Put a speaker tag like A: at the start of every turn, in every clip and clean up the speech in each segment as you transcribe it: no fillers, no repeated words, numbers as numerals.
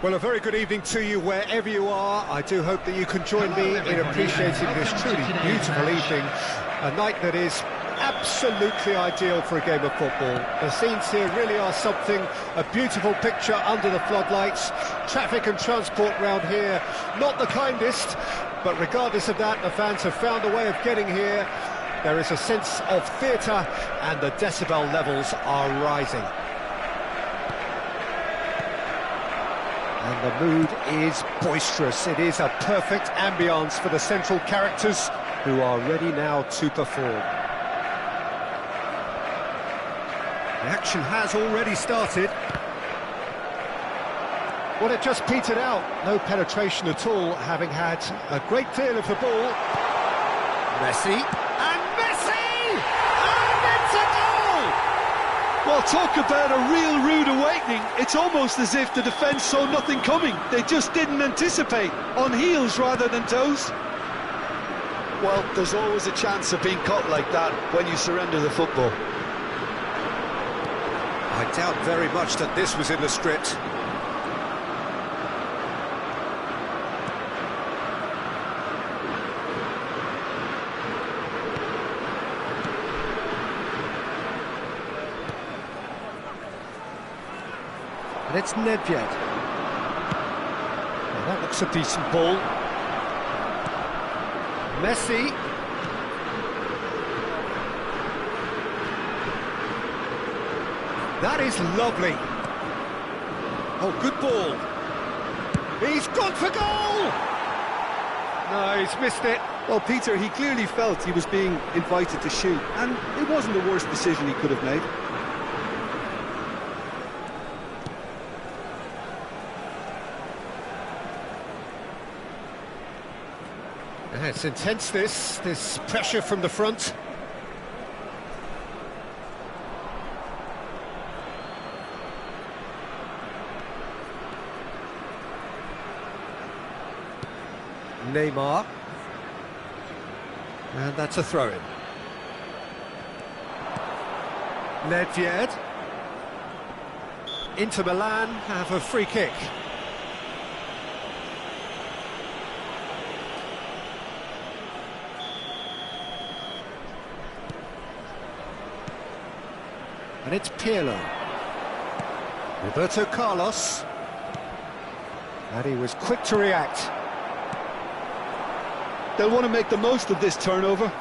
A: Well, a very good evening to you wherever you are. I do hope that you can join me in appreciating this truly beautiful evening, a night that is absolutely ideal for a game of football. The scenes here really are something, a beautiful picture under the floodlights. Traffic and transport round here, not the kindest, but regardless of that, the fans have found a way of getting here. There is a sense of theatre and the decibel levels are rising. And the mood is boisterous. It is a perfect ambience for the central characters who are ready now to perform. The action has already started. Well, it just petered out. No penetration at all, having had a great deal of the ball. Messi. And Messi! And it's a goal!
B: Well, talk about a real rude awakening. It's almost as if the defence saw nothing coming. They just didn't anticipate. On heels rather than toes. Well, there's always a chance of being caught like that when you surrender the football.
A: I doubt very much that this was in the script. And it's Nedved. Well, that looks a decent ball. Messi. That is lovely. Oh, good ball. He's gone for goal! No, he's missed it.
B: Well, Peter, he clearly felt he was being invited to shoot, and it wasn't the worst decision he could have made.
A: It's intense, this pressure from the front. Neymar. And that's a throw-in. Nedved. Inter Milan have a free kick. And it's Pirlo. Roberto Carlos. And he was quick to react.
B: They'll want to make the most of this turnover.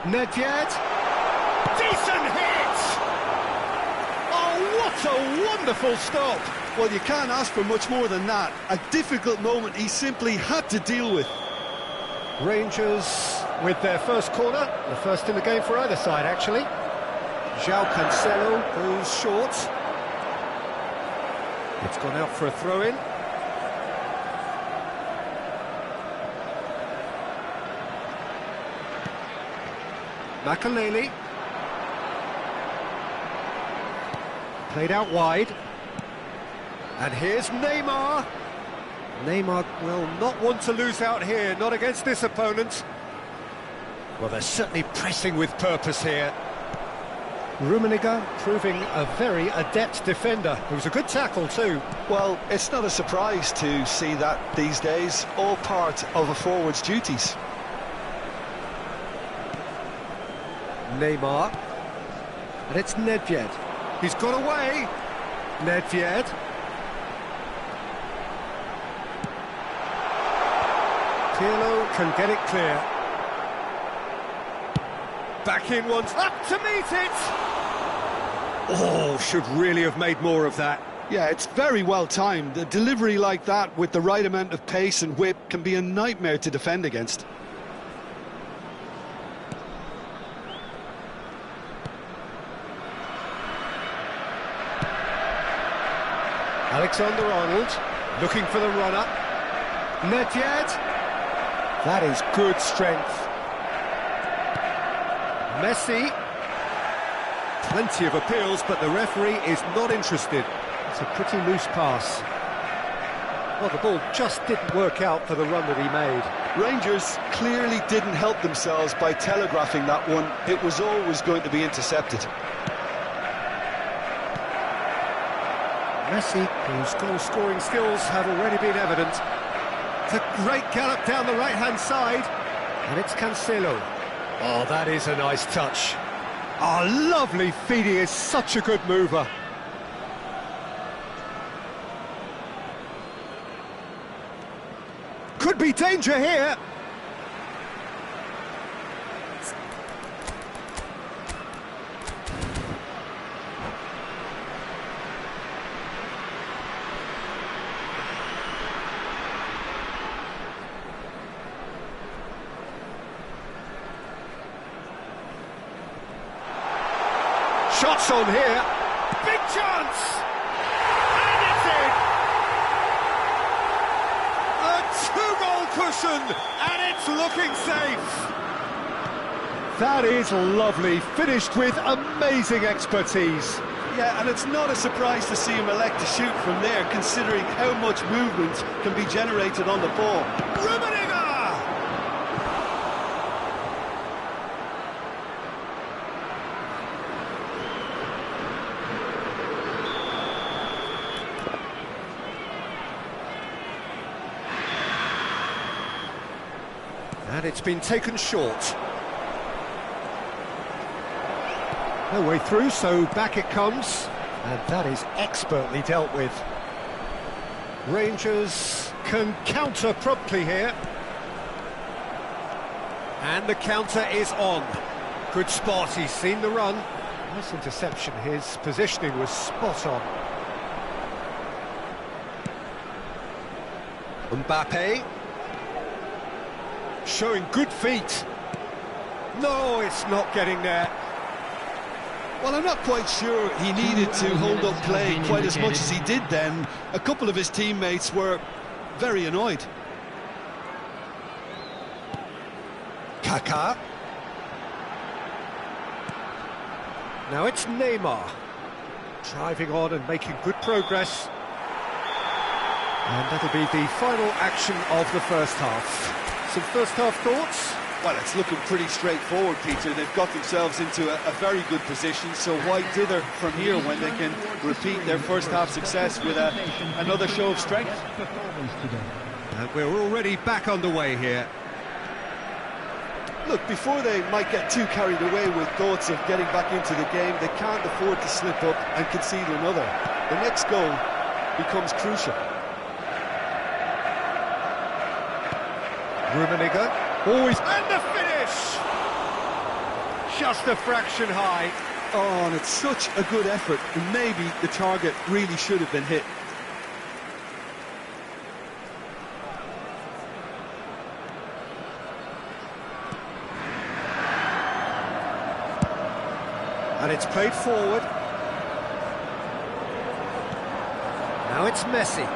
A: Nedved. Decent hit! Oh, what a wonderful stop!
B: Well, you can't ask for much more than that. A difficult moment he simply had to deal with.
A: Rangers with their first corner, the first in the game for either side, actually. João Cancelo goes short. It's gone out for a throw-in. Makaleli. Played out wide. And here's Neymar. Neymar will not want to lose out here, not against this opponent. Well, they're certainly pressing with purpose here. Rummenigge proving a very adept defender. It was a good tackle too.
B: Well, it's not a surprise to see that these days, all part of a forward's duties.
A: Neymar. And it's Nedved. He's got away. Nedved. Pirlo can get it clear. Back in once, up to meet it! Oh, should really have made more of that.
B: Yeah, it's very well timed. A delivery like that with the right amount of pace and whip can be a nightmare to defend against.
A: Alexander-Arnold looking for the runner. Nedved. That is good strength. Messi. Plenty of appeals, but the referee is not interested. It's a pretty loose pass. Well, the ball just didn't work out for the run that he made.
B: Rangers clearly didn't help themselves by telegraphing that one. It was always going to be intercepted.
A: Messi, whose goal-scoring skills have already been evident. It's a great gallop down the right-hand side, and it's Cancelo. Oh, that is a nice touch. Oh, lovely feet, he is such a good mover. Could be danger here. Shots on here. Big chance! And it's in! A two-goal cushion, and it's looking safe. That is lovely, finished with amazing expertise.
B: Yeah, and it's not a surprise to see him elect to shoot from there, considering how much movement can be generated on the ball.
A: Rummenigge! And it's been taken short. No way through, so back it comes. And that is expertly dealt with. Rangers can counter promptly here. And the counter is on. Good spot, he's seen the run. Nice interception, his positioning was spot on. Mbappe. Showing good feet. No, it's not getting there.
B: Well, I'm not quite sure he needed to hold up play quite as much as he did then. A couple of his teammates were very annoyed.
A: Kaká. Now it's Neymar. Driving on and making good progress. And that'll be the final action of the first half. Some first half thoughts?
B: Well, it's looking pretty straightforward, Peter. They've got themselves into a very good position, so why dither from here when they can repeat their first half success with another show of strength?
A: And we're already back underway here.
B: Look, before they might get too carried away with thoughts of getting back into the game, they can't afford to slip up and concede another. The next goal becomes crucial.
A: Rummenigge. Always, and the finish! Just a fraction high.
B: Oh, and it's such a good effort, and maybe the target really should have been hit.
A: And it's played forward. Now it's Messi.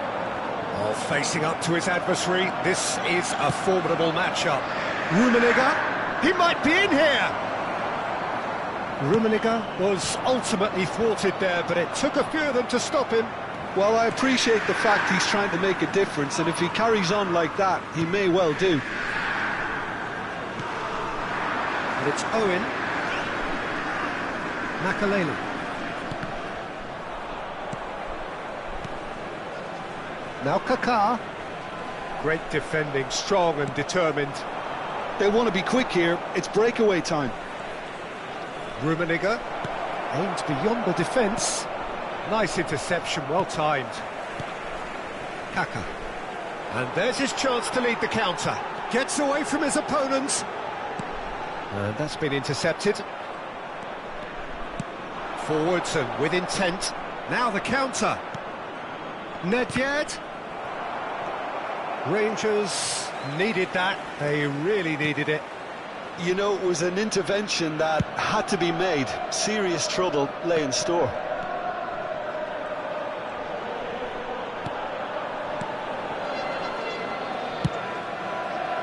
A: Oh, facing up to his adversary, this is a formidable matchup. Rummenigge, he might be in here! Rummenigge was ultimately thwarted there, but it took a few of them to stop him.
B: Well, I appreciate the fact he's trying to make a difference, and if he carries on like that, he may well do.
A: And it's Owen. Makaleli. Now Kaká. Great defending, strong and determined.
B: They want to be quick here, it's breakaway time.
A: Rummenigge aimed beyond the defence. Nice interception, well timed. Kaká. And there's his chance to lead the counter. Gets away from his opponents. And that's been intercepted. Forwards and with intent. Now the counter. Nedved. Rangers needed that, they really needed it.
B: You know, it was an intervention that had to be made. Serious trouble lay in store.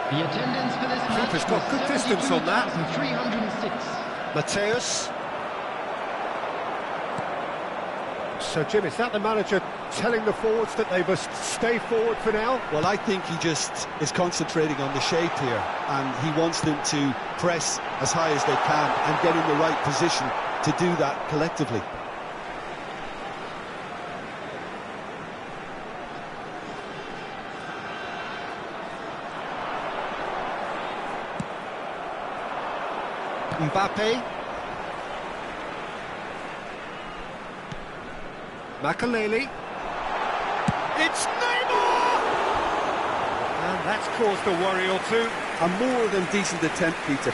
C: The attendance for this match
A: Keeper's got good distance on that.
C: 306.
A: Mateus. So, Jim, is that the manager telling the forwards that they must stay forward for now?
B: Well, I think he just is concentrating on the shape here, and he wants them to press as high as they can and get in the right position to do that collectively.
A: Mbappe. Makaleli. It's Neymar! And that's caused a worry or two.
B: A more than decent attempt, Peter.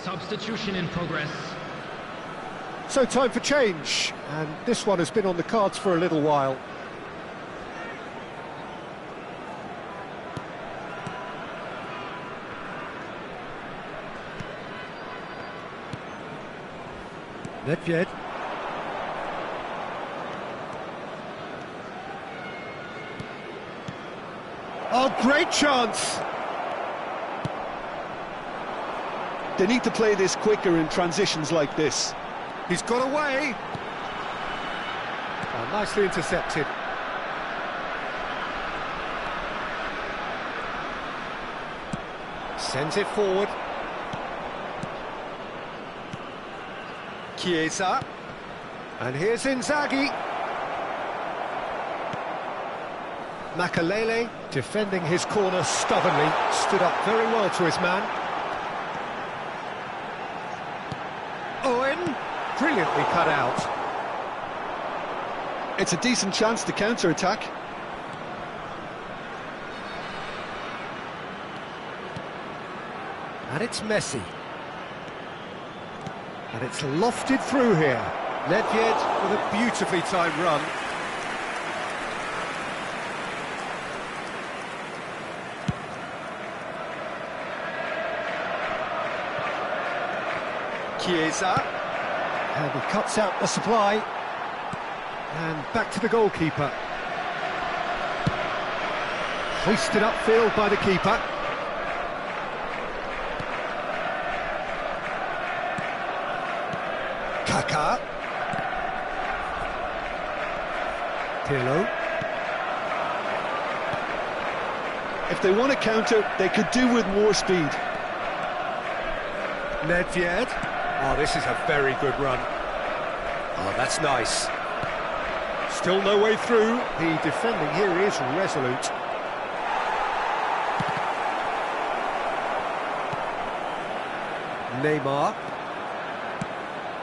C: Substitution in progress.
A: So time for change, and this one has been on the cards for a little while. Nedved. Oh, great chance!
B: They need to play this quicker in transitions like this.
A: He's got away. Oh, nicely intercepted. Sends it forward. Chiesa. And here's Inzaghi. Makaleli, defending his corner stubbornly, stood up very well to his man. Owen, brilliantly cut out.
B: It's a decent chance to counter-attack.
A: And it's Messi. And it's lofted through here. Nedved with a beautifully timed run. Chiesa. And he cuts out the supply. And back to the goalkeeper. Hoisted upfield by the keeper. Kaká. Pirlo.
B: If they want to counter, they could do with more speed.
A: Nedved. Oh, this is a very good run. Oh, that's nice. Still no way through. The defending here is resolute. Neymar.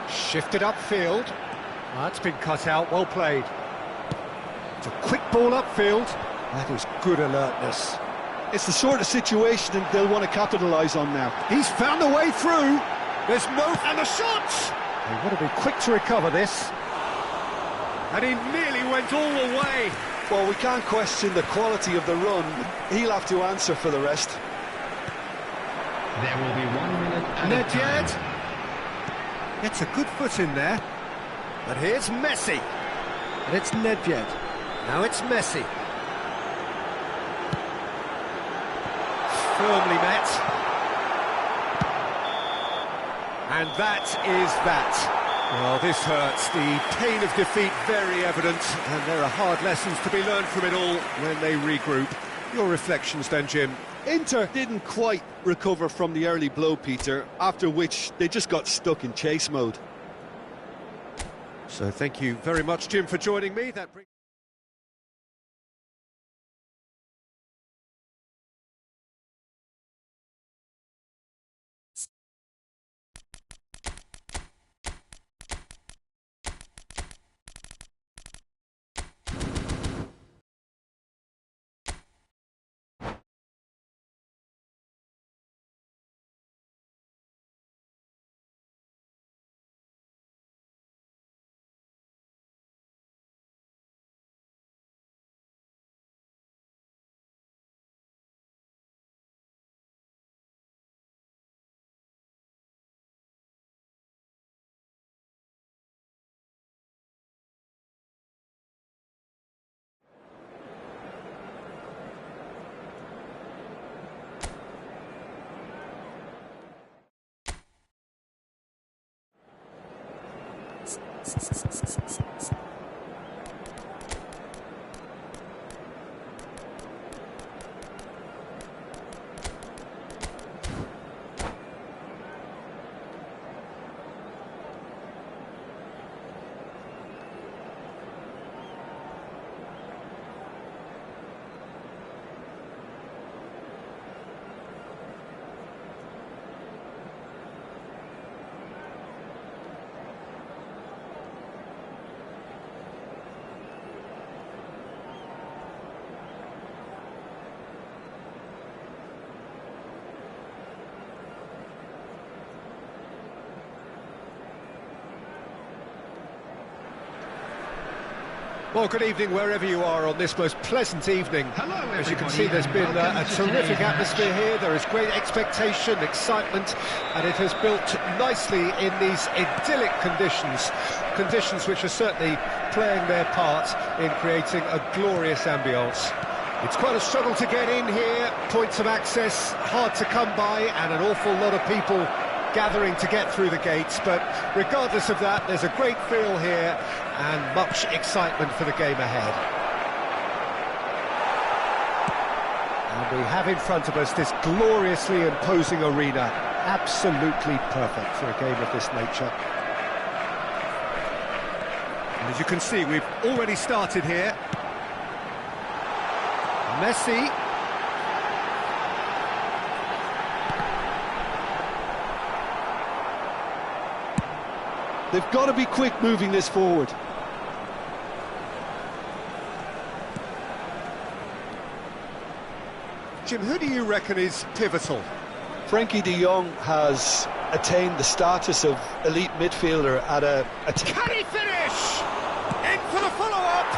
A: Shifted upfield. That's been cut out, well played. It's a quick ball upfield. That is good alertness.
B: It's the sort of situation they'll want to capitalise on now.
A: He's found a way through. There's no... and the shot! They want to be quick to recover this. And he nearly went all the way.
B: Well, we can't question the quality of the run. He'll have to answer for the rest.
C: There will be 1 minute added
A: Nedved.
C: time.
A: Gets a good foot in there. But here's Messi. And it's Nedved. Now it's Messi. Firmly met. And that is that. Well, this hurts. The pain of defeat very evident, and there are hard lessons to be learned from it all when they regroup. Your reflections then, Jim?
B: Inter didn't quite recover from the early blow, Peter, after which they just got stuck in chase mode.
A: So thank you very much, Jim, for joining me. That brings Well, good evening wherever you are on this most pleasant evening.
C: Hello,
A: As you can
C: everybody,
A: see, there's
C: and
A: been
C: welcome
A: a
C: to
A: terrific
C: today's
A: atmosphere
C: match.
A: here. There is great expectation, and it has built nicely in these idyllic conditions. Conditions which are certainly playing their part in creating a glorious ambience. It's quite a struggle to get in here, points of access hard to come by, and an awful lot of people gathering to get through the gates, but regardless of that, there's a great feel here and much excitement for the game ahead. And we have in front of us this gloriously imposing arena, absolutely perfect for a game of this nature. And as you can see, we've already started here. Messi.
B: They've got to be quick moving this forward.
A: Jim, who do you reckon is pivotal?
B: Frankie de Jong has attained the status of elite midfielder at a
A: Can he finish? In for the follow-up,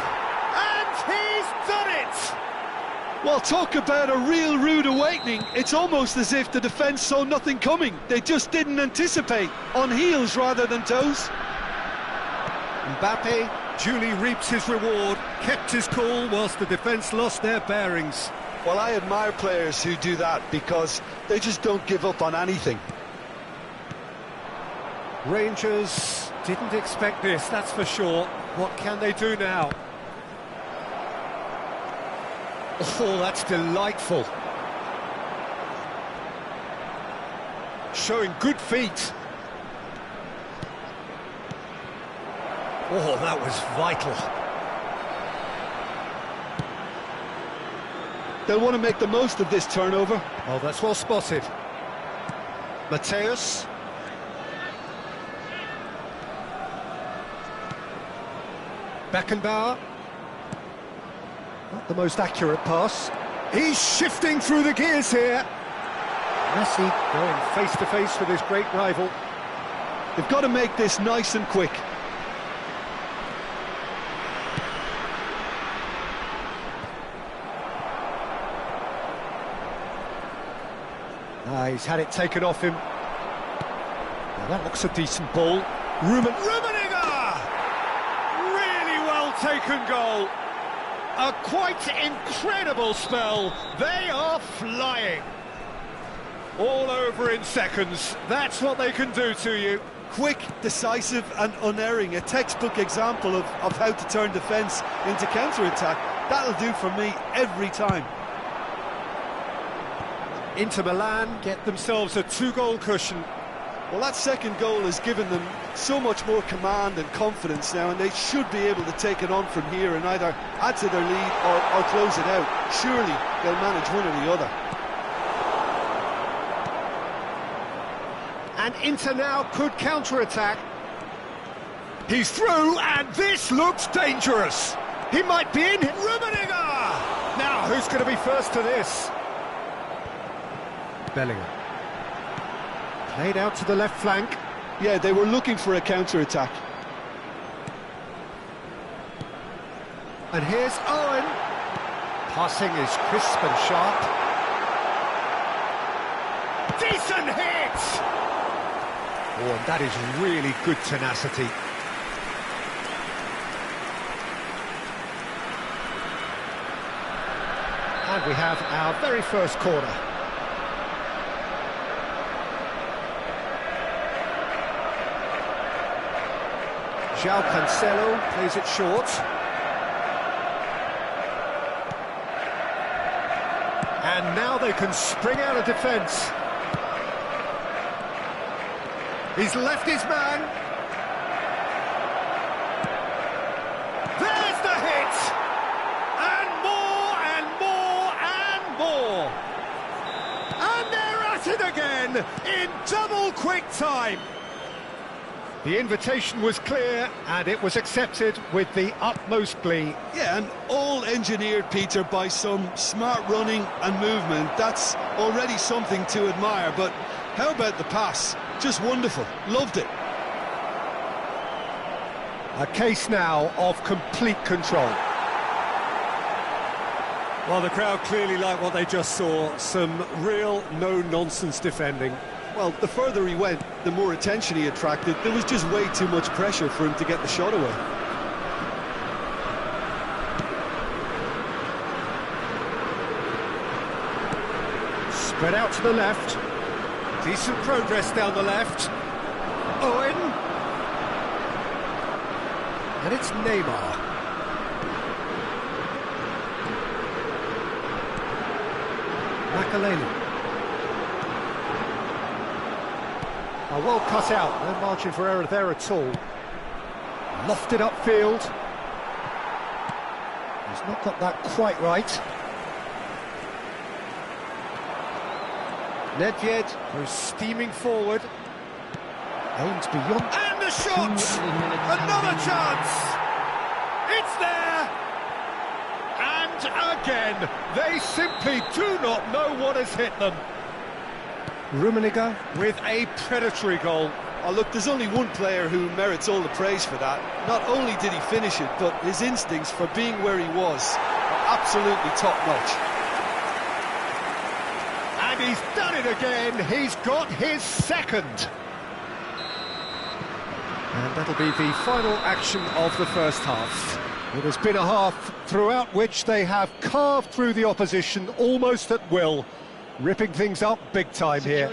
A: and he's done it!
B: Well, talk about a real rude awakening. It's almost as if the defence saw nothing coming. They just didn't anticipate, on heels rather than toes.
A: Mbappe duly reaps his reward, kept his cool whilst the defence lost their bearings.
B: Well, I admire players who do that because they just don't give up on anything.
A: Rangers didn't expect this, that's for sure. What can they do now? Oh, that's delightful. Showing good feet. Oh, that was vital.
B: They'll want to make the most of this turnover.
A: Oh, that's well spotted. Mateus. Beckenbauer. Not the most accurate pass. He's shifting through the gears here. Messi going face to face with his great rival.
B: They've got to make this nice and quick.
A: He's had it taken off him. Now that looks a decent ball. Rummenigge! Really well taken goal. A quite incredible spell. They are flying. All over in seconds. That's what they can do to you.
B: Quick, decisive and unerring. A textbook example of how to turn defence into counter-attack. That'll do for me every time.
A: Inter Milan get themselves a 2-goal cushion.
B: Well, that second goal has given them so much more command and confidence now, and they should be able to take it on from here and either add to their lead or close it out. Surely they'll manage one or the other.
A: And Inter now could counter-attack. He's through, and this looks dangerous. He might be in. Rummenigge! Now, who's going to be first to this? Bellingham. Played out to the left flank.
B: Yeah, they were looking for a counter-attack.
A: And here's Owen. Passing is crisp and sharp. Decent hit! Oh, and that is really good tenacity. And we have our very first corner. João Cancelo plays it short. And now they can spring out of defence. He's left his man. There's the hit! And more, and more, and more! And they're at it again, in double quick time! The invitation was clear, and it was accepted with the utmost glee.
B: Yeah, and all engineered, Peter, by some smart running and movement. That's already something to admire, but how about the pass? Just wonderful. Loved it.
A: A case now of complete control. Well, the crowd clearly like what they just saw. Some real no-nonsense defending.
B: Well, the further he went, the more attention he attracted. There was just way too much pressure for him to get the shot away.
A: Spread out to the left. Decent progress down the left. Owen. And it's Neymar. Makaleli. Well cut out, no margin for error there at all. Lofted upfield. He's not got that quite right. Nedved goes steaming forward. Aims beyond. And the shot! Another chance! It's there! And again, they simply do not know what has hit them. Rummenigge with a predatory goal.
B: Oh, look, there's only one player who merits all the praise for that. Not only did he finish it, but his instincts for being where he was are absolutely top-notch.
A: And he's done it again. He's got his second. And that'll be the final action of the first half. It has been a half throughout which they have carved through the opposition almost at will. Ripping things up big time here.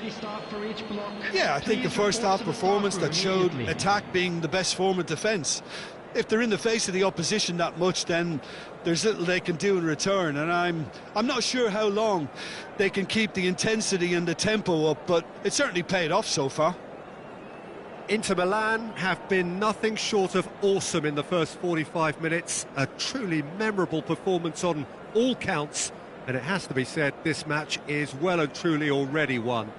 B: Yeah, I think a first-half performance that showed attack being the best form of defence. If they're in the face of the opposition that much, then there's little they can do in return, and I'm not sure how long they can keep the intensity and the tempo up, but it certainly paid off so far.
A: Inter Milan have been nothing short of awesome in the first 45 minutes. A truly memorable performance on all counts. And it has to be said, this match is well and truly already won.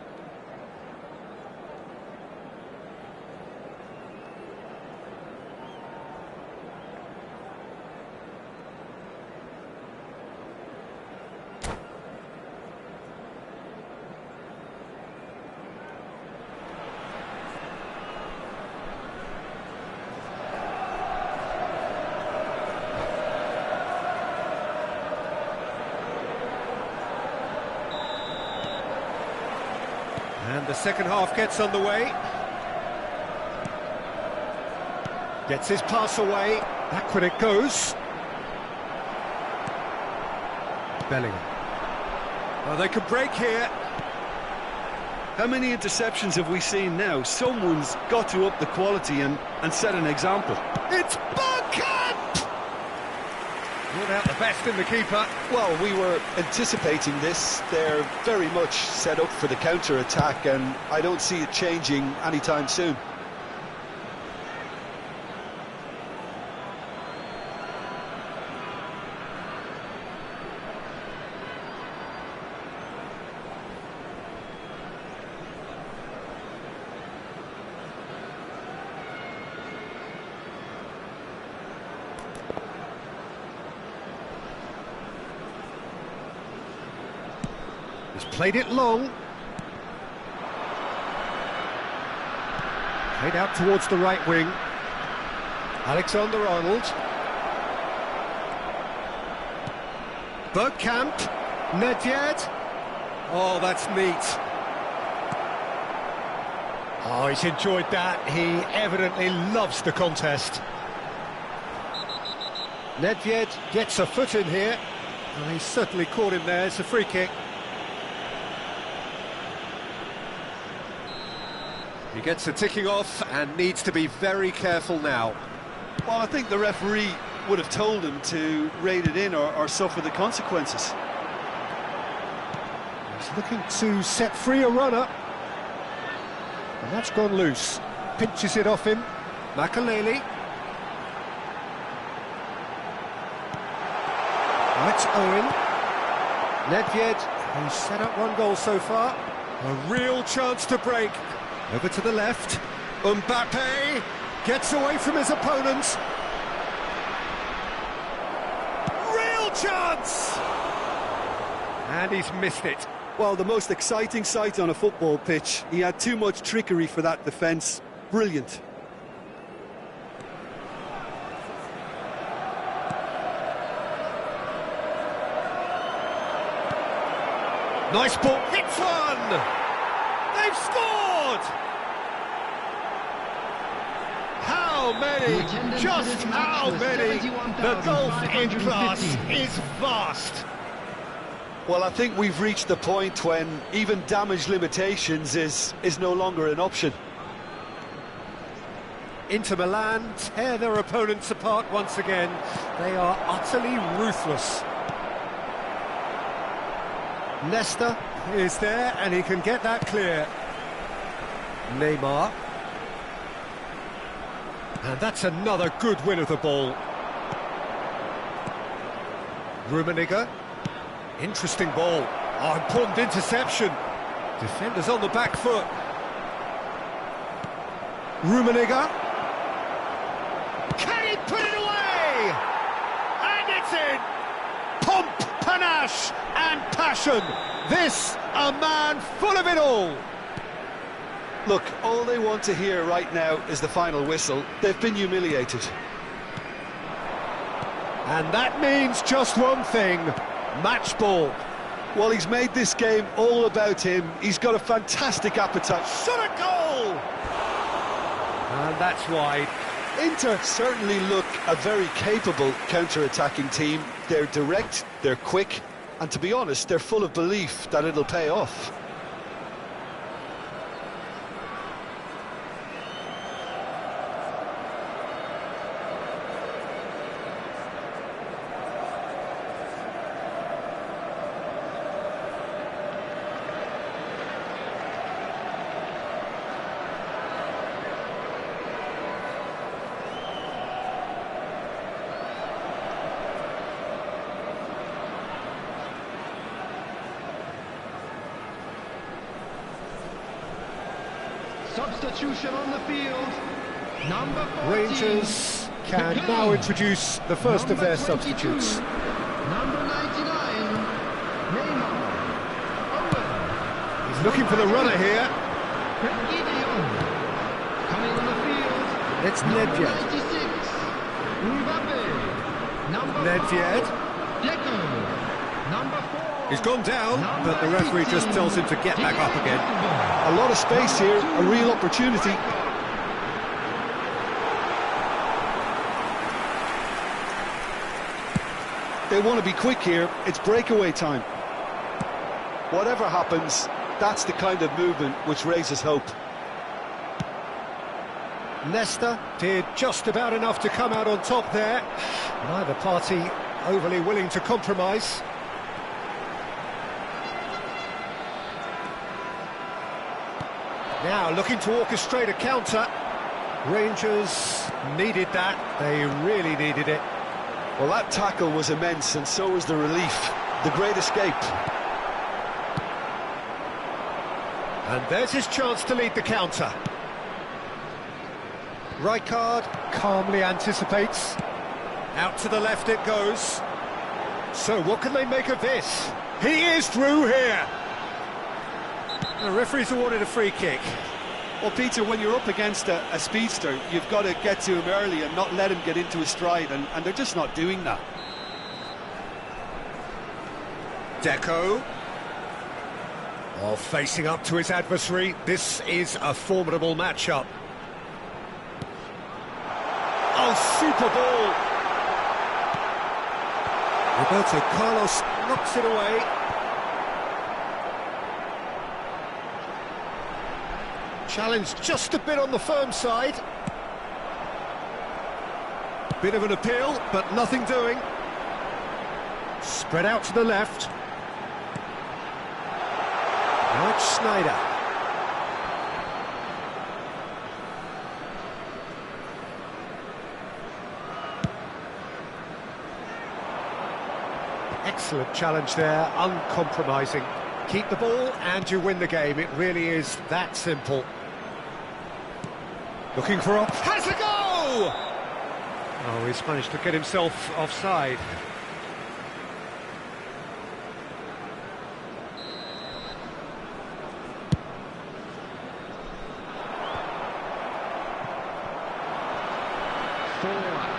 A: And the second half gets underway. Gets his pass away. Back when it goes. Bellingham. Well, they could break here.
B: How many interceptions have we seen now? Someone's got to up the quality and set an example.
A: It's Bergkamp! Ruled out the best in the keeper.
B: Well, we were anticipating this. They're very much set up for the counter-attack, and I don't see it changing anytime soon.
A: He's played it long. Played out towards the right wing. Alexander-Arnold. Bergkamp. Nedved. Oh, that's neat. Oh, he's enjoyed that. He evidently loves the contest. Nedved gets a foot in here. Oh, he's certainly caught him there. It's a free kick. He gets the ticking off and needs to be very careful now.
B: Well, I think the referee would have told him to rate it in or suffer the consequences.
A: He's looking to set free a runner. And that's gone loose. Pinches it off him. Makaleli. That's Owen. Nedved, who's set up one goal so far. A real chance to break. Over to the left. Mbappe gets away from his opponents. Real chance! And he's missed it.
B: Well, the most exciting sight on a football pitch. He had too much trickery for that defence. Brilliant.
A: Nice ball. Hits one! They've scored! How many? Just how many? The gulf in class is vast.
B: Well, I think we've reached the point when even damage limitations is no longer an option.
A: Inter Milan tear their opponents apart once again. They are utterly ruthless. Nesta is there and he can get that clear. Neymar. And that's another good win of the ball. Rummenigge. Interesting ball. Oh, important interception. Defenders on the back foot. Rummenigge. Can he put it away? And it's in. Pomp, panache and passion. This, a man full of it all.
B: Look, all they want to hear right now is the final whistle. They've been humiliated.
A: And that means just one thing. Match ball.
B: Well, he's made this game all about him. He's got a fantastic appetite.
A: Shot a goal! And that's wide.
B: Inter certainly look a very capable counter-attacking team. They're direct, they're quick, and to be honest, they're full of belief that it'll pay off.
C: Substitution on the field. Number 14.
A: Rangers can now introduce the first of their substitutes.
C: Number 99, Neymar. Owen.
A: He's looking for the runner here.
C: Coming on the field.
A: It's
C: Number
A: Nedved.
C: 96, Mbappe. Number
A: Nedved.
C: 5, Deco. Number 4.
A: He's gone down, but the referee just tells him to get back up again.
B: A lot of space here, a real opportunity. They want to be quick here, it's breakaway time. Whatever happens, that's the kind of movement which raises hope.
A: Nesta did just about enough to come out on top there. Neither party overly willing to compromise. Now looking to orchestrate a counter. Rangers needed that, they really needed it.
B: Well, that tackle was immense, and so was the relief. The great escape.
A: And there's his chance to lead the counter. Rijkaard calmly anticipates. Out to the left it goes. So what can they make of this? He is through here. The referee's awarded a free kick.
B: Well, Peter, when you're up against a speedster, you've got to get to him early and not let him get into his stride, and they're just not doing that.
A: Deco. Oh, facing up to his adversary. This is a formidable matchup. Oh, super ball. Roberto Carlos knocks it away. Challenged just a bit on the firm side. bit of an appeal, but nothing doing. Spread out to the left. Now it's Snyder. Excellent challenge there, uncompromising. Keep the ball and you win the game. It really is that simple. Looking for has a go! Oh, he's managed to get himself offside.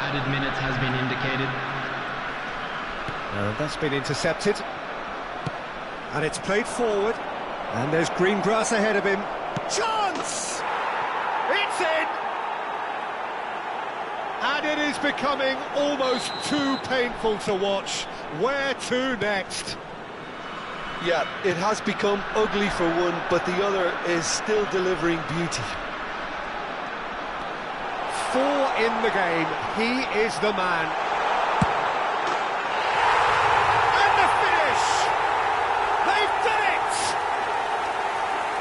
C: Added minutes has been indicated.
A: And that's been intercepted. And it's played forward. And there's green grass ahead of him. Chance! It's in! And it is becoming almost too painful to watch. Where to next?
B: Yeah, it has become ugly for one, but the other is still delivering beauty.
A: 4 in the game, he is the man. And the finish! They've done it!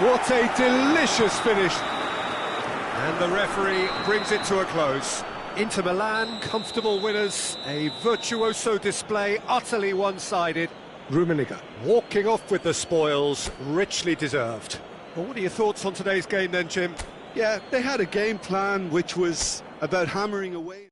A: What a delicious finish. And the referee brings it to a close. Inter Milan, comfortable winners, a virtuoso display, utterly one-sided. Rummenigge walking off with the spoils, richly deserved. Well, what are your thoughts on today's game then, Jim?
B: Yeah, they had a game plan which was about hammering away.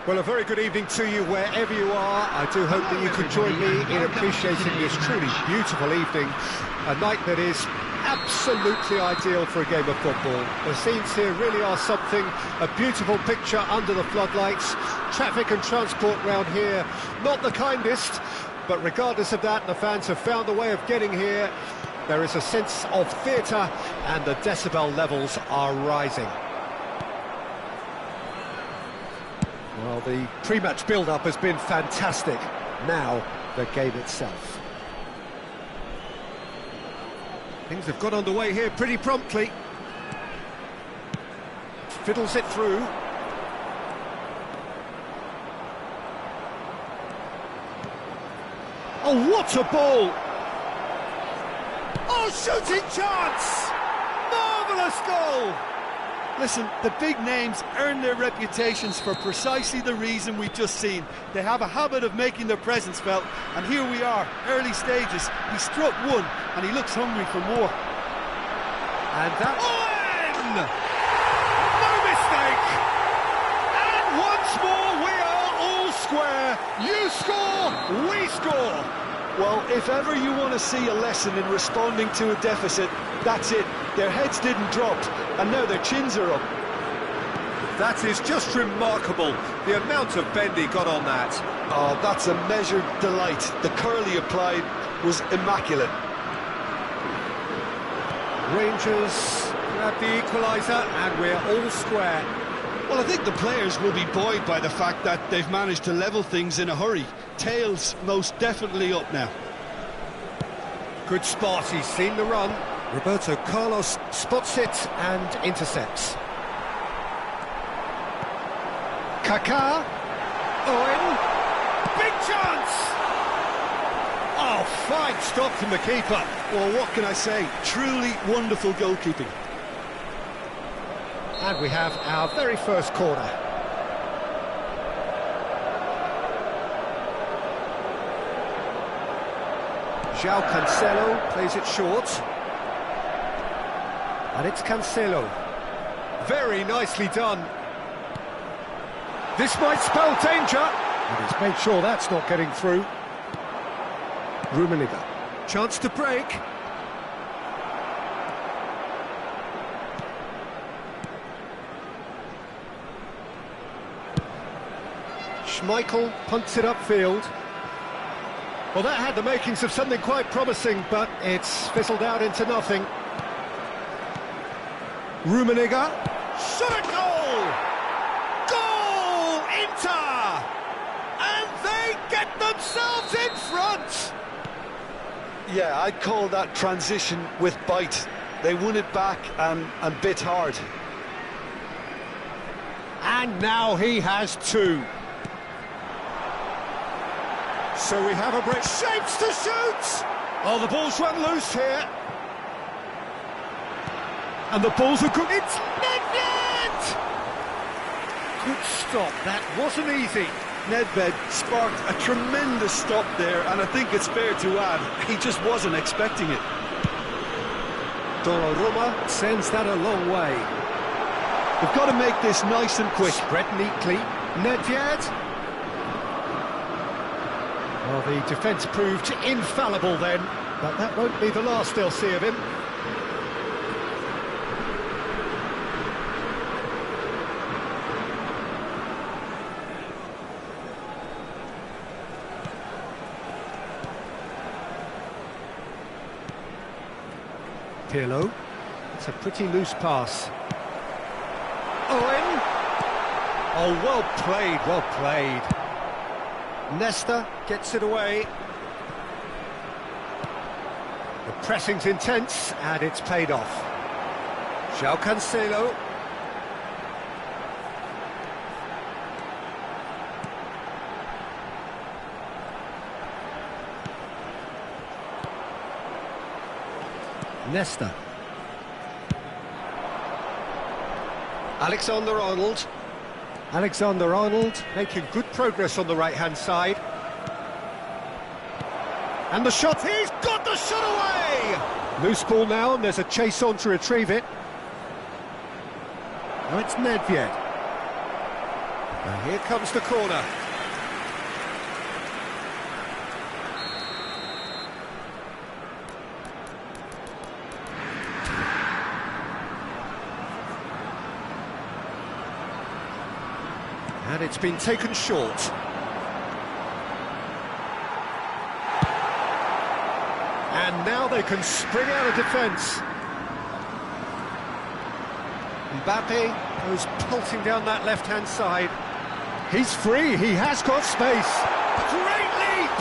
A: Well, a very good evening to you wherever you are. I do hope that you can join me in appreciating this truly beautiful evening, a night that is absolutely ideal for a game of football. The scenes here really are something, a beautiful picture under the floodlights. Traffic and transport round here, not the kindest, but regardless of that, the fans have found a way of getting here. There is a sense of theatre and the decibel levels are rising. Well, the pre-match build-up has been fantastic. Now, the game itself. Things have got underway here pretty promptly. Fiddles it through. Oh, what a ball! Oh, shooting chance! Marvellous goal!
B: Listen, the big names earn their reputations for precisely the reason we've just seen. They have a habit of making their presence felt, and here we are, early stages. He struck one, and he looks hungry for more.
A: And that... Owen! No mistake! And once more we are all square. You score, we score.
B: Well, if ever you want to see a lesson in responding to a deficit, that's it. Their heads didn't drop, and now their chins are up.
A: That is just remarkable, the amount of bend he got on that.
B: Oh, that's a measured delight. The curl he applied was immaculate.
A: Rangers grab the equaliser, and we're all square.
B: Well, I think the players will be buoyed by the fact that they've managed to level things in a hurry. Tails most definitely up now.
A: Good spot, he's seen the run. Roberto Carlos spots it and intercepts. Kaká. Owen. Big chance! Oh, fine stop from the keeper.
B: Well, what can I say? Truly wonderful goalkeeping.
A: And we have our very first corner. João Cancelo plays it short. And it's Cancelo. Very nicely done. This might spell danger. And he's made sure that's not getting through. Rummenigge. Chance to break. Schmeichel punts it upfield. Well, that had the makings of something quite promising, but it's fizzled out into nothing. Rummenigge. Shot a goal! Goal! Inter! And they get themselves in front!
B: Yeah, I'd call that transition with bite. They won it back and bit hard.
A: And now he has two. So we have a break. Shapes to shoot! Oh, the ball's run loose here. And the ball's a good... It's Nedved! Good stop, that wasn't easy.
B: Nedved sparked a tremendous stop there, and I think it's fair to add, he just wasn't expecting it.
A: Donnarumma sends that a long way.
B: They've got to make this nice and quick.
A: Spread neatly. Nedved. Well, the defence proved infallible then, but that won't be the last they'll see of him. Pirlo. It's a pretty loose pass. Owen. Oh, well played, well played. Nesta gets it away. The pressing's intense, and it's paid off. João Cancelo. Nesta. Alexander-Arnold. Alexander-Arnold making good progress on the right-hand side. And the shot, he's got the shot away! Loose ball now, and there's a chase on to retrieve it. Now it's Nedved. And here comes the corner. And it's been taken short. And now they can spring out of defence. Mbappe goes pelting down that left-hand side. He's free, he has got space. Great leap!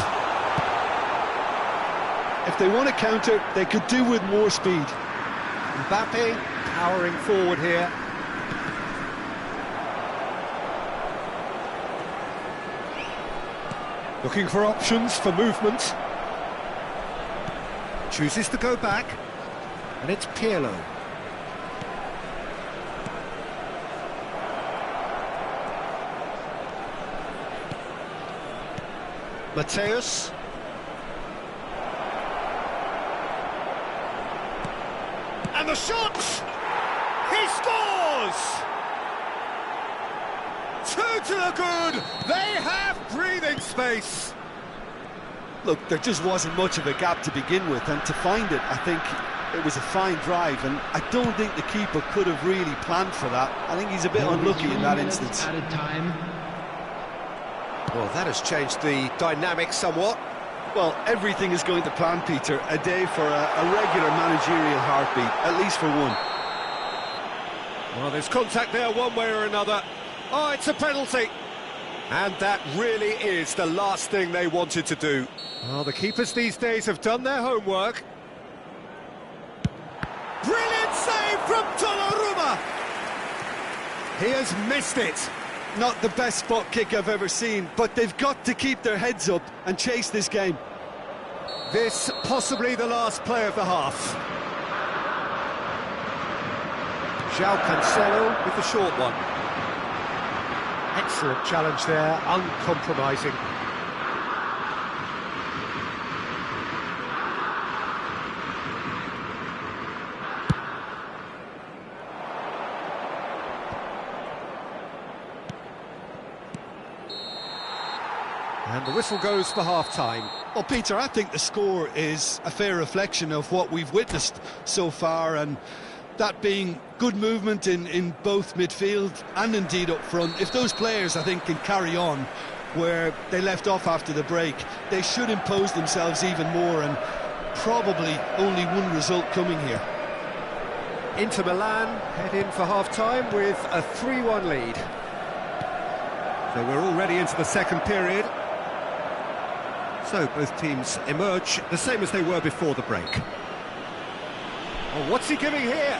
B: If they want to counter, they could do with more speed.
A: Mbappe powering forward here. Looking for options for movement. Chooses to go back. And it's Pirlo. Mateus. And the shot! He scores! 2 to the good! They have breathing space!
B: Look, there just wasn't much of a gap to begin with, and to find it, I think it was a fine drive, and I don't think the keeper could have really planned for that. I think he's a bit unlucky in that instance.
C: Added time.
A: Well, that has changed the dynamic somewhat.
B: Well, everything is going to plan, Peter. A day for a regular managerial heartbeat, at least for one.
A: Well, there's contact there one way or another. Oh, it's a penalty. And that really is the last thing they wanted to do. Well, the keepers these days have done their homework. Brilliant save from Donnarumma! He has missed it.
B: Not the best spot kick I've ever seen, but they've got to keep their heads up and chase this game.
A: This possibly the last play of the half. João Cancelo with the short one. Excellent challenge there, uncompromising. And the whistle goes for half-time.
B: Well, Peter, I think the score is a fair reflection of what we've witnessed so far, and that being good movement in both midfield and indeed up front. If those players, I think, can carry on where they left off after the break, they should impose themselves even more, and probably only one result coming here.
A: Inter Milan head in for half-time with a 3-1 lead. So we're already into the second period. So both teams emerge the same as they were before the break. Oh, what's he giving here?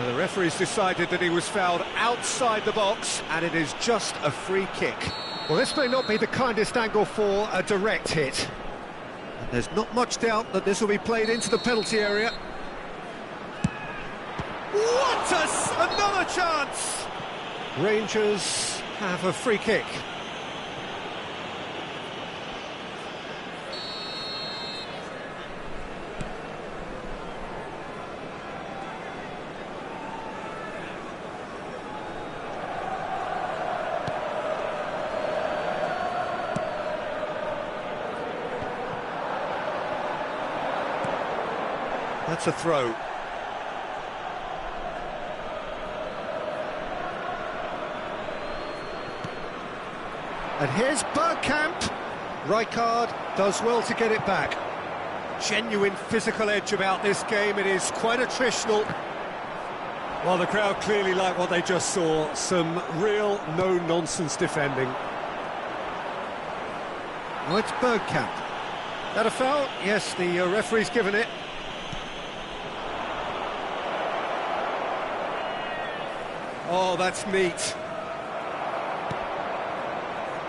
A: The referee's decided that he was fouled outside the box, and it is just a free kick. Well, this may not be the kindest angle for a direct hit. And there's not much doubt that this will be played into the penalty area. Another chance! Rangers have a free kick. That's a throw. And here's Bergkamp. Rijkaard does well to get it back. Genuine physical edge about this game. It is quite attritional. Well, the crowd clearly like what they just saw. Some real no-nonsense defending. Oh, it's Bergkamp. That a foul? Yes, the referee's given it. Oh, that's neat.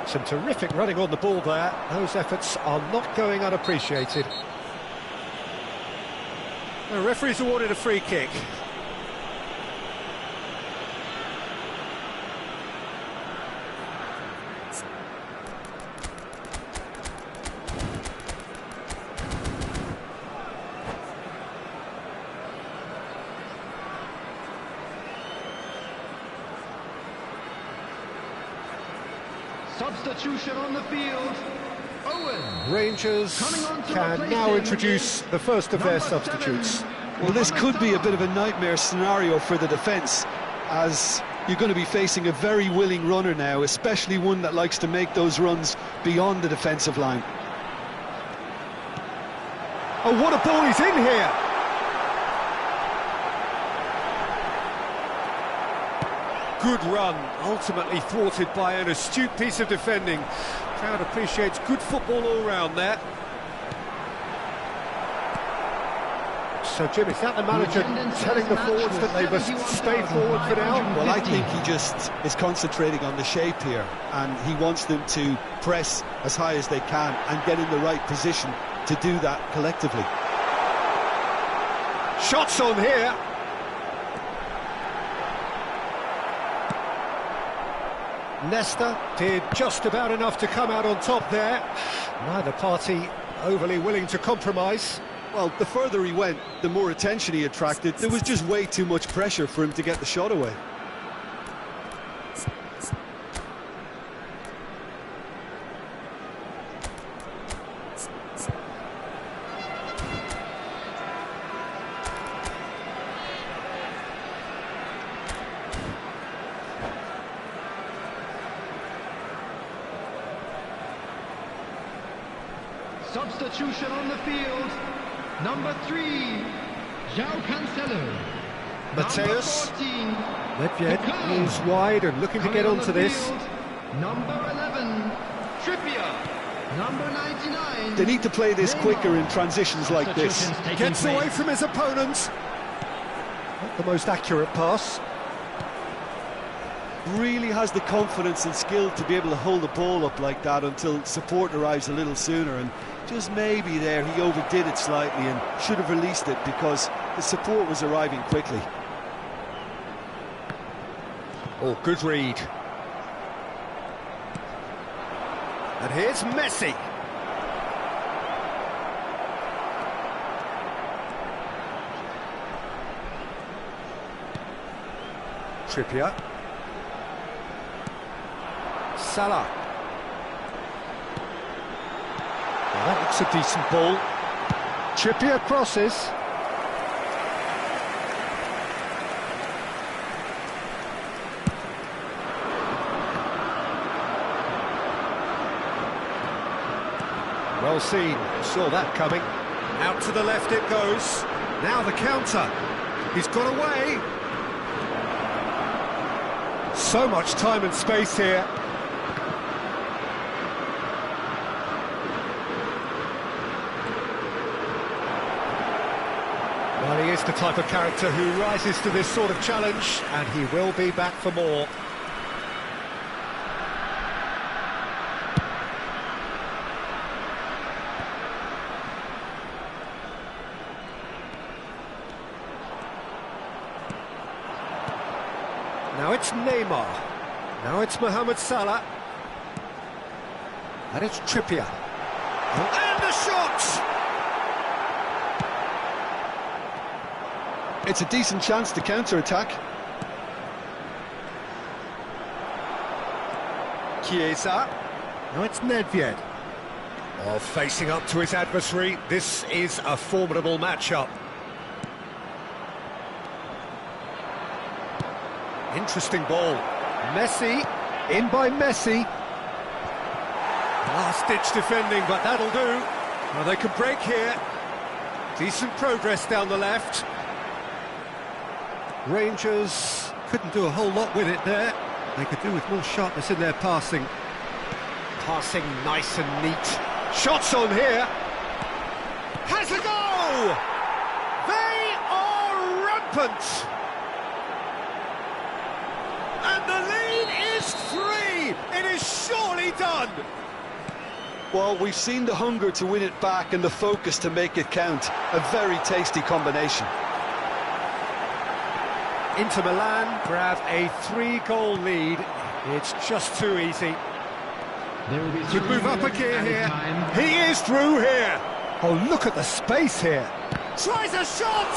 A: Some terrific running on the ball there. Those efforts are not going unappreciated. The referee's awarded a free kick.
C: Substitution on the field. Owen.
A: Rangers can now introduce the first of their substitutes.
B: Well, this could be a bit of a nightmare scenario for the defence, as you're going to be facing a very willing runner now, especially one that likes to make those runs beyond the defensive line.
A: Oh, what a ball he's in here! Good run, ultimately thwarted by an astute piece of defending. Crowd appreciates good football all round there. So, Jim, is that the manager telling the forwards that they must stay forward for now?
B: Well, I think he just is concentrating on the shape here, and he wants them to press as high as they can and get in the right position to do that collectively.
A: Shots on here. Leicester did just about enough to come out on top there. Neither party overly willing to compromise.
B: Well, the further he went, the more attention he attracted. There was just way too much pressure for him to get the shot away.
C: Substitution on the field. Number 3, João Cancelo.
A: Mateus.
C: Number 14,
A: Nedved is wide and looking to get onto this.
C: Number 11, Trippier. Number 99.
B: They need to play this quicker in transitions like this.
A: Gets away from his opponents. Not the most accurate pass.
B: Really has the confidence and skill to be able to hold the ball up like that until support arrives a little sooner, and just maybe there he overdid it slightly and should have released it because the support was arriving quickly.
A: Oh, good read. And here's Messi. Trippier. Salah. Well, that looks a decent ball. Trippier crosses. Well seen, saw that coming. Out to the left it goes. Now the counter. He's got away. So much time and space here. Well, he is the type of character who rises to this sort of challenge, and he will be back for more. Now it's Neymar. Now it's Mohamed Salah. And it's Trippier. And the shot!
B: It's a decent chance to counter-attack.
A: Chiesa. Now it's Nedved. Oh, facing up to his adversary. This is a formidable matchup. Interesting ball. Messi, in by Messi. Last-ditch defending, but that'll do. Well, they can break here. Decent progress down the left. Rangers couldn't do a whole lot with it there. They could do with more sharpness in their passing. Passing nice and neat. Shots on here. Has a go! They are rampant! And the lead is 3! It is surely done!
B: Well, we've seen the hunger to win it back and the focus to make it count. A very tasty combination.
A: Inter Milan grab a 3-goal lead. It's just too easy. Could move up a gear here. He is through here. Oh, look at the space here. Tries a shot!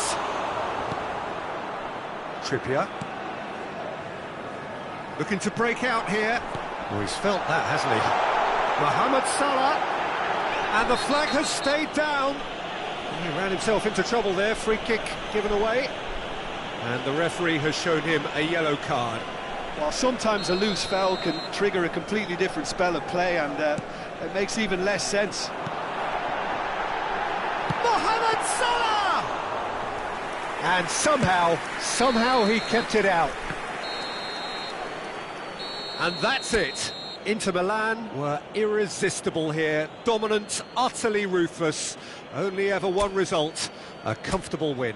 A: Trippier. Looking to break out here. Well, he's felt that, hasn't he? Mohamed Salah, and the flag has stayed down. He ran himself into trouble there, free kick given away. And the referee has shown him a yellow card.
B: Well, sometimes a loose foul can trigger a completely different spell of play, and it makes even less sense.
A: Mohamed Salah! And somehow he kept it out. And that's it. Inter Milan were irresistible here, dominant, utterly ruthless. Only ever one result, a comfortable win.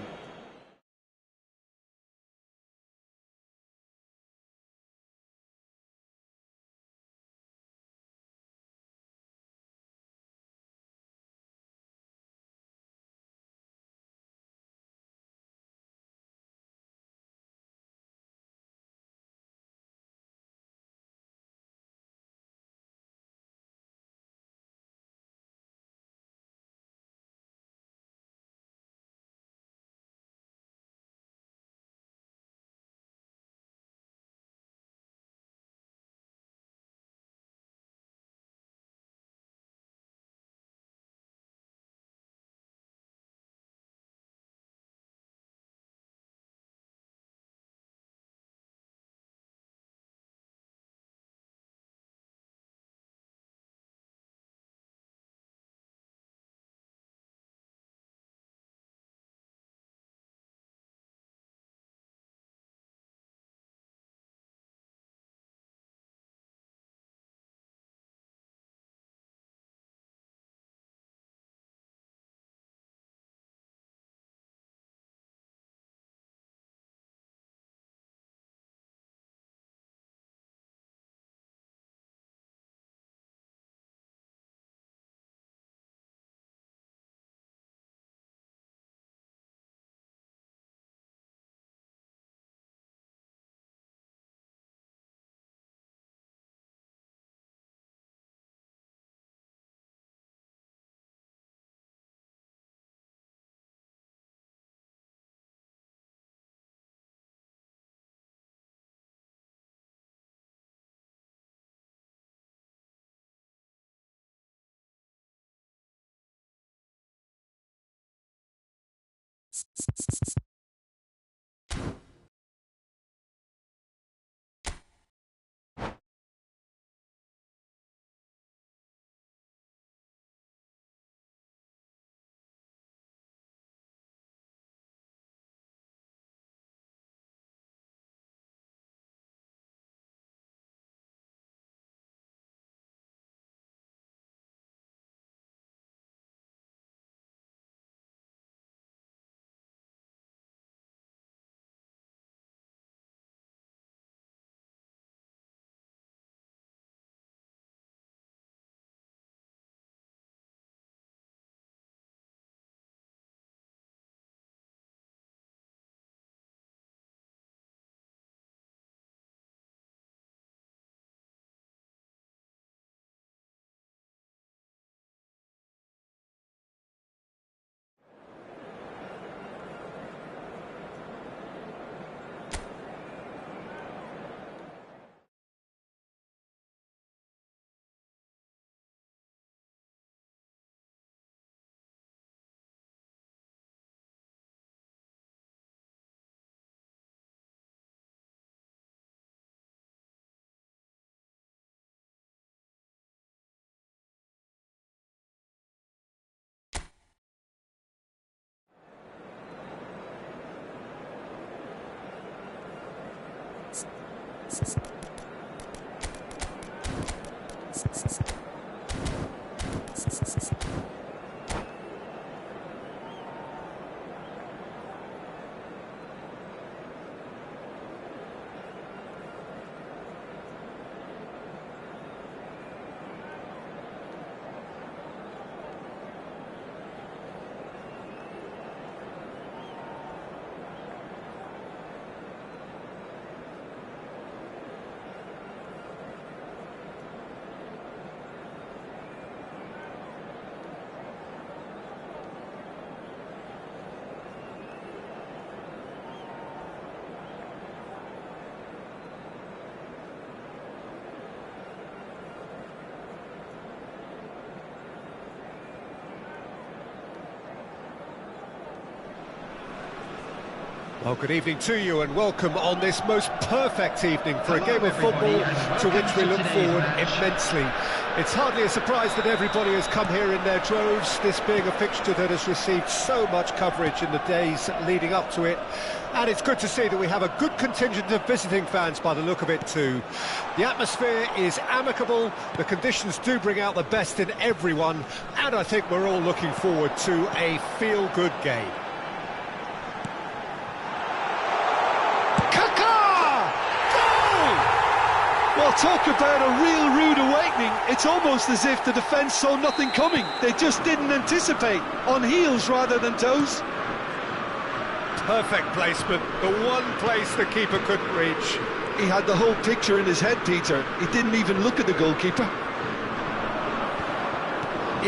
A: Well, good evening to you and welcome on this most perfect evening for a game of football to which we look forward immensely. It's hardly a surprise that everybody has come here in their droves, this being a fixture that has received so much coverage in the days leading up to it. And it's good to see that we have a good contingent of visiting fans by the look of it too. The atmosphere is amicable, the conditions do bring out the best in everyone, and I think we're all looking forward to a feel-good game.
B: Well, talk about a real rude awakening. It's almost as if the defence saw nothing coming. They just didn't anticipate, on heels rather than toes.
A: Perfect placement, the one place the keeper couldn't reach.
B: He had the whole picture in his head, Peter. He didn't even look at the goalkeeper.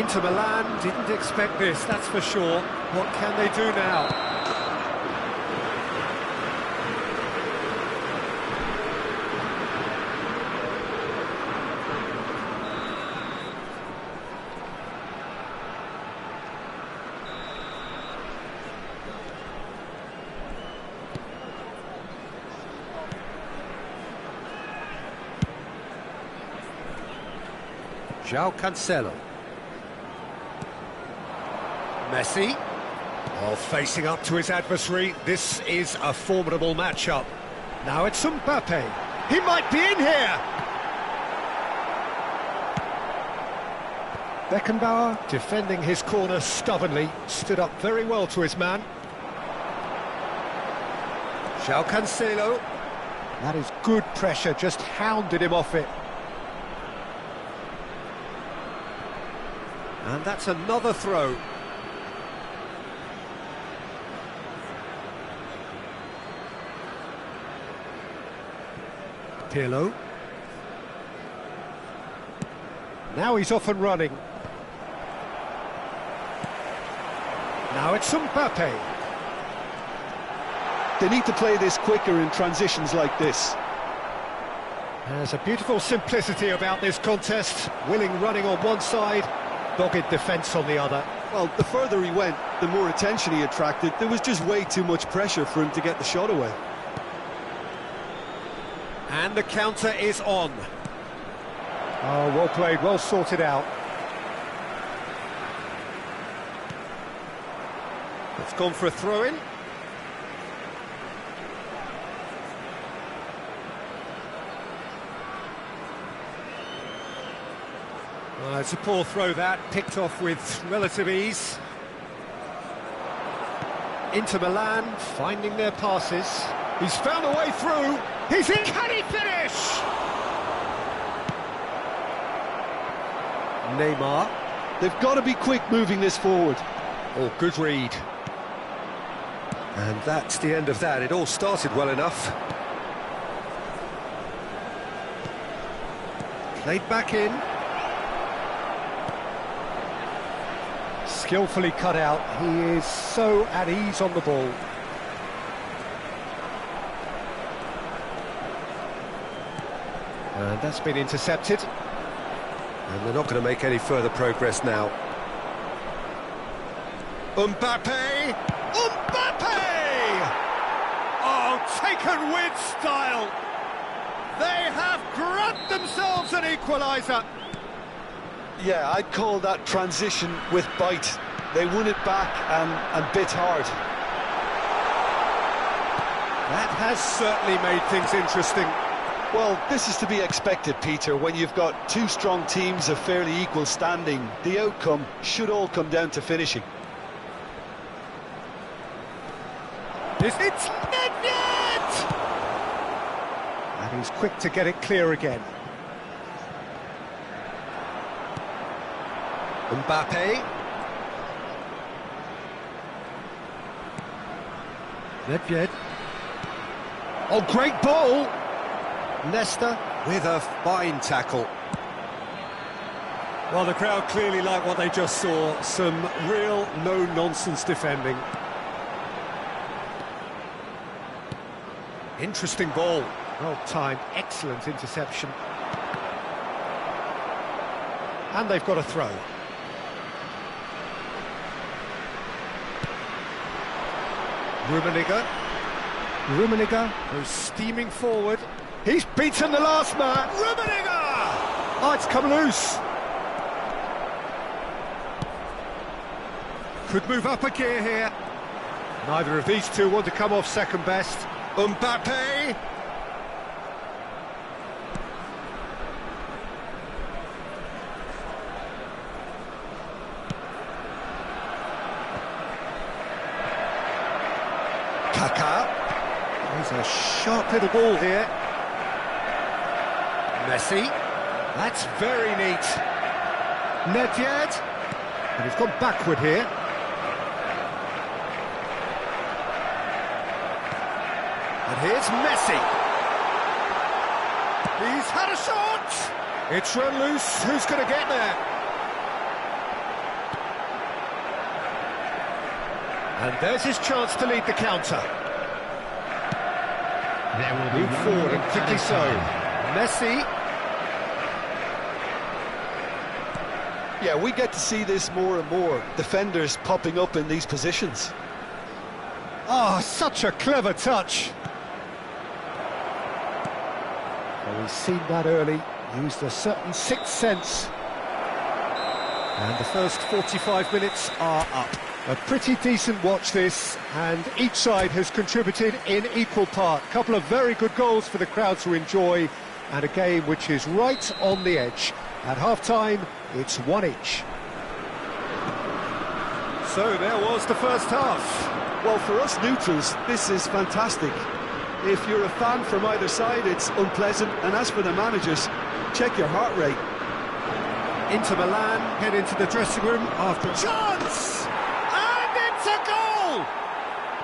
A: Inter Milan didn't expect this, that's for sure. What can they do now? João Cancelo. Messi. Well, facing up to his adversary, this is a formidable matchup. Now it's Mbappe. He might be in here! Beckenbauer, defending his corner stubbornly, stood up very well to his man. João Cancelo. That is good pressure, just hounded him off it. And that's another throw. Pirlo. Now he's off and running. Now it's Mbappe.
B: They need to play this quicker in transitions like this.
A: There's a beautiful simplicity about this contest. Willing running on one side, dogged defence on the other.
B: Well, the further he went, the more attention he attracted. There was just way too much pressure for him to get the shot away.
A: And the counter is on. Oh, well played, well sorted out. It's gone for a throw-in. It's a poor throw that, picked off with relative ease. Inter Milan finding their passes. He's found a way through. He's in. Can he finish? Neymar.
B: They've got to be quick moving this forward.
A: Oh, good read. And that's the end of that. It all started well enough. Played back in. Skillfully cut out. He is so at ease on the ball. And that's been intercepted. And they're not going to make any further progress now. Mbappe! Mbappe! Oh, taken with style! They have grabbed themselves an equaliser.
B: Yeah, I'd call that transition with bite. They won it back and bit hard.
A: That has certainly made things interesting.
B: Well, this is to be expected, Peter. When you've got two strong teams of fairly equal standing, the outcome should all come down to finishing.
A: It's Nedved! And he's quick to get it clear again. Mbappe. Nedved. Oh, great ball! Nesta with a fine tackle. Well, the crowd clearly like what they just saw. Some real no-nonsense defending. Interesting ball. Well timed, excellent interception. And they've got a throw. Rummenigge. Rummenigge goes steaming forward. He's beaten the last man. Rummenigge! Oh, it's come loose. Could move up a gear here. Neither of these two want to come off second best. Mbappe. Kaka. There's a sharp little ball here. Messi. That's very neat. Nedved. And he's gone backward here. And here's Messi. He's had a shot. It's run loose. Who's going to get there? And there's his chance to lead the counter.
C: There will be
A: Move forward and quickly so. Messi.
B: Yeah, we get to see this more and more. Defenders popping up in these positions.
A: Oh, such a clever touch. Well, we've seen that early. Used a certain sixth sense. And the first 45 minutes are up. A pretty decent watch this, and each side has contributed in equal part. A couple of very good goals for the crowd to enjoy, and a game which is right on the edge. At half-time, it's one each. So there was the first half.
B: Well, for us neutrals, this is fantastic. If you're a fan from either side, it's unpleasant, and as for the managers, check your heart rate.
A: Inter Milan head into the dressing room after chance! And it's a goal!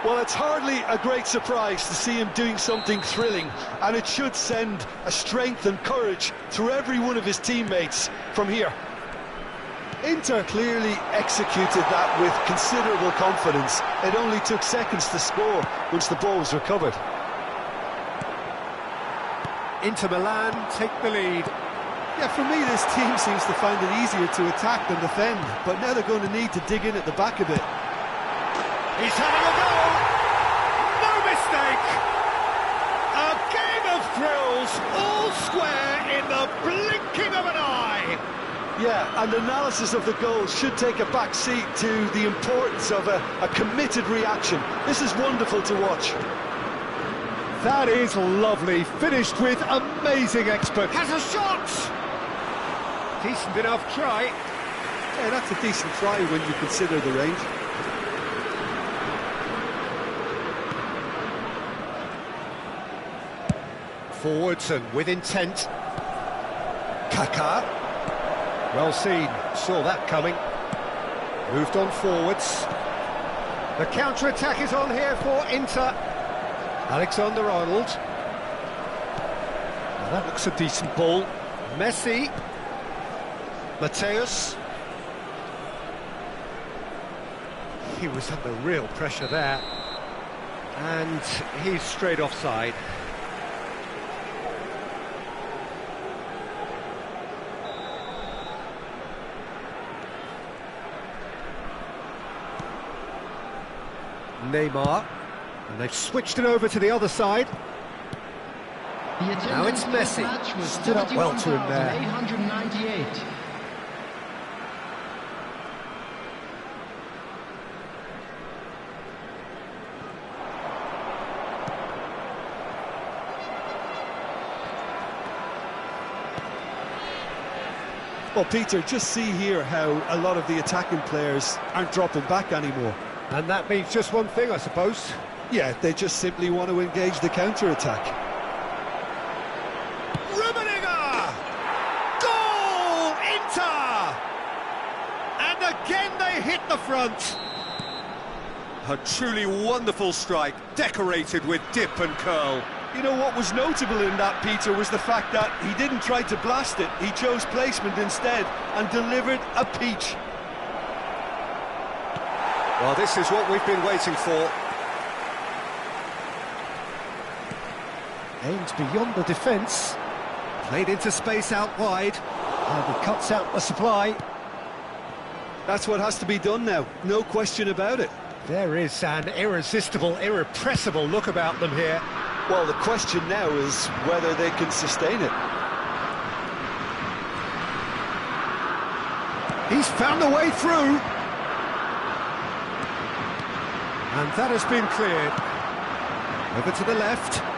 B: Well, it's hardly a great surprise to see him doing something thrilling, and it should send a strength and courage through every one of his teammates from here. Inter clearly executed that with considerable confidence. It only took seconds to score once the ball was recovered.
A: Inter Milan take the lead.
B: Yeah, for me, this team seems to find it easier to attack than defend, but now they're going to need to dig in at the back a bit.
A: He's having a go! No mistake! A game of thrills, all square in the blinking of an eye!
B: Yeah, and analysis of the goal should take a back seat to the importance of a committed reaction. This is wonderful to watch.
A: That is lovely, finished with amazing expert. Has a shot! Decent enough try.
B: Yeah, that's a decent try when you consider the range.
A: Forwards and with intent. Kaka. Well seen, saw that coming. Moved on forwards. The counter-attack is on here for Inter. Alexander-Arnold. Well, that looks a decent ball. Messi. Mateus. He was under real pressure there. And he's straight offside. Neymar. And they've switched it over to the other side. Now it's Messi. Stood up well to him there.
C: 898.
B: Well, Peter, just see here how a lot of the attacking players aren't dropping back anymore.
A: And that means just one thing, I suppose.
B: Yeah, they just simply want to engage the counter-attack.
A: Rummenigge! Goal! Inter! And again they hit the front. A truly wonderful strike, decorated with dip and curl.
B: You know, what was notable in that, Peter, was the fact that he didn't try to blast it. He chose placement instead and delivered a peach.
A: Well, this is what we've been waiting for. Aims beyond the defence. Played into space out wide. And he cuts out the supply.
B: That's what has to be done now, no question about it.
A: There is an irresistible, irrepressible look about them here.
B: Well, the question now is whether they can sustain it.
A: He's found a way through. And that has been cleared. Over to the left.